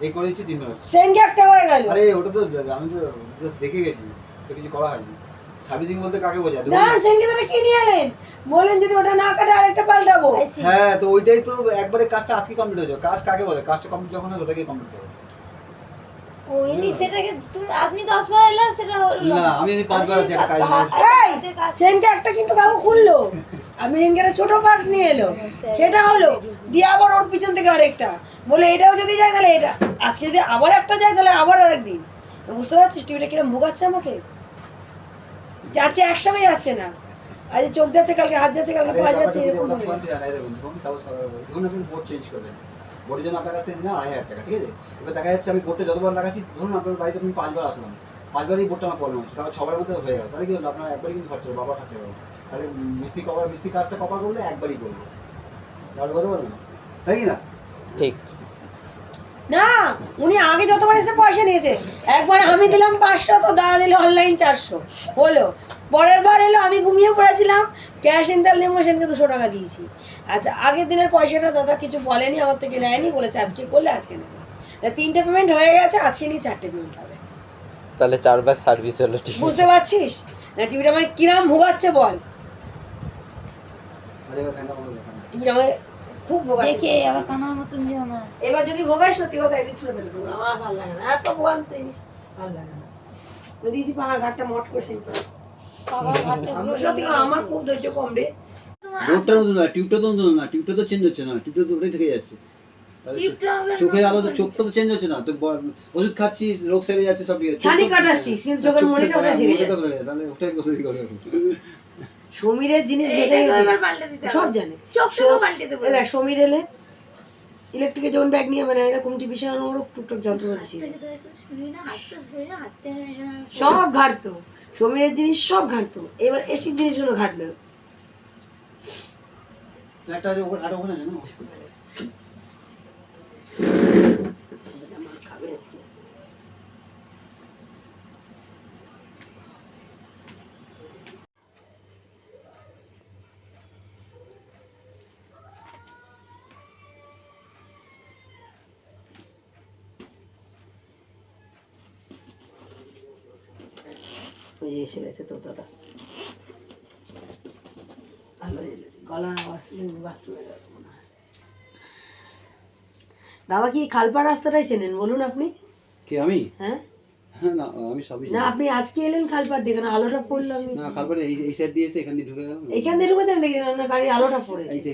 এই করেছি 3 বার। সেনকে একটা হয়ে গেল। আরে ওটা তো আমি তো জাস্ট দেখে গেছি, তো কিছু করা হয়নি। সার্ভিসিং বলতে কাকে বোঝায়? না সেনকে তাহলে কি নিয়ে এলেন? বলেন যদি ওটা না কাটে আরেকটা পাল্টাবো। হ্যাঁ, তো ওইটাই তো একবারে কাজটা আজকে কমপ্লিট হয়ে যাবে। কাজ কাকে বলে? কাজটা কমপ্লিট যখন হয় ওটাকে কমপ্লিট হবে। ওইনি সেটাকে তুমি আপনি 10 বার এলা সেটা হলো না, আমি যদি 5 বার আসি একটা কাজ হবে। এই সেনকে একটা কিন্তু কাকু খুললো, আমি সেনকে একটা ছোট পার্স নিয়ে এলো, সেটা হলো দিয়ে আবার ওর পিছন থেকে আরেকটা বলে এটাও যদি যায় তাহলে এটা, আজকে যদি আবার একটা যায় তাহলে আবার আরেকদিন। বুঝতে পারছিস টিভিটা কিরম ভুগাচ্ছে আমাকে? যাচ্ছে একসঙ্গে যাচ্ছে না, আজ চোখ যাচ্ছে, কালকে হাত যাচ্ছে, কালকে পা যাচ্ছে, এরকম ওটা ভাবে। ফোন দিয়ে আড়াই দেখুন, ফোন সাপোজ ধরুন আপনি বোর্ড চেঞ্জ করলেন, বোর্ডের জন্য আপনার কাছে নিলাম 2500 টাকা, ঠিক আছে? এবার দেখা যাচ্ছে আমি বোর্ডটা যতবার লাগাচ্ছি, ধরুন আপনার বাড়িতে আপনি 5 বার আসলাম, 5 বারই বোর্ডটা আমার প্রবলেম হচ্ছে, তারপর 6 বারের মধ্যে হয়ে গেল, তাহলে কি হলো? আপনার একবারই কিন্তু খরচা হবে, বাবা খরচা হবে। তাহলে মিস্ত্রি কাজটা কভার করলে একবারই করবো, তাহলে কথা বলুন, তাই কি না? ঠিক। না উনি আগে যতবার এসে পয়সা নিয়েছে, একবার আমি দিলাম 500, তো দাদা দিল অনলাইন 400 হলো। পরের বার এলো আমি ঘুমিয়ে পড়েছিলাম, ক্যাশ ইন্টার লিমোশনকে 200 টাকা দিয়েছি। আচ্ছা আগের দিনের পয়সাটা দাদা কিছু বলেনি, আমার থেকে নেয়নি, বলেছে আজকে করলে আজকে নেবে। তা 3টে পেমেন্ট হয়ে গেছে, আজকে নিয়ে 4টে পেমেন্ট হবে। তাহলে 4 বার সার্ভিস হলো ঠিক। বুঝতে পারছিস না টিভিটা আমাকে কিরাম ভোগাচ্ছে বল? আরে এবার ফ্যানটা বন্ধ করুন। টিভিটা আমাকে খুব ভোগাচ্ছে। দেখে আবার কানার মতন দিও না। এবার যদি ভোগাস সত্যি কথা একদিন ছুড়ে ফেলে দেবো, আমার ভালো লাগে না, এত ভোগান জিনিস ভালো লাগে না। ওই দিয়েছি পাহাড় ঘাটটা মট করছি, বাবার হাতে সত্যি কথা আমার খুব ধৈর্য কম রে। বোর্ডটা নতুন না, টিউবটা তো নতুন না, টিউবটা তো চেঞ্জ হচ্ছে না, টিউবটা তো ওটাই থেকে যাচ্ছে। তাহলে টিউবটা আবার চোখের আলো তো, চোখটা তো চেঞ্জ হচ্ছে না, তো ওষুধ খাচ্ছি, রোগ সেরে যাচ্ছে, সব ঠিক আছে। ছানি কাটাচ্ছিস কিন্তু চোখের মনিটা ওটা ধীরে যাচ্ছে। তাহলে ওটাই কোথায় করে? সমীরের জিনিস ঘেটে এটাকে গেছে, এবার পাল্টে দিতে হবে। সব জানে। চোখটাকেও পাল্টে দেবো। এলা সমীর এলে ইলেকট্রিকের যখন ব্যাগ নিয়ে মানে এরকম টিভি সারানো ওর টুকটাক যন্ত্র করছি, শুনি না হাতে সব ঘাটতো সমীরের জিনিস, সব ঘাটতো। এবার এসির জিনিসগুলো ঘাটলো। একটা আছে ওখানে, আর ওখানে আছে না? খাবে আজকে ওই যে এসে গেছে তো দাদা, গলা আওয়াজ বাথরুমে যাবো মনে হয়। দাদা কি খালপাড় রাস্তাটাই চেনেন বলুন আপনি? কি আমি? হ্যাঁ হ্যাঁ, না আমি সবই না আপনি আজকে এলেন খালপাড় দিয়ে, কেন আলোটা পড়লো? আমি না, খালপাড়ে এই সাইড দিয়ে এসে এখান দিয়ে ঢুকে গেলাম। এখান দিয়ে ঢুকে দেন, দেখি আপনার গাড়ির আলোটা পড়েছে। এই যে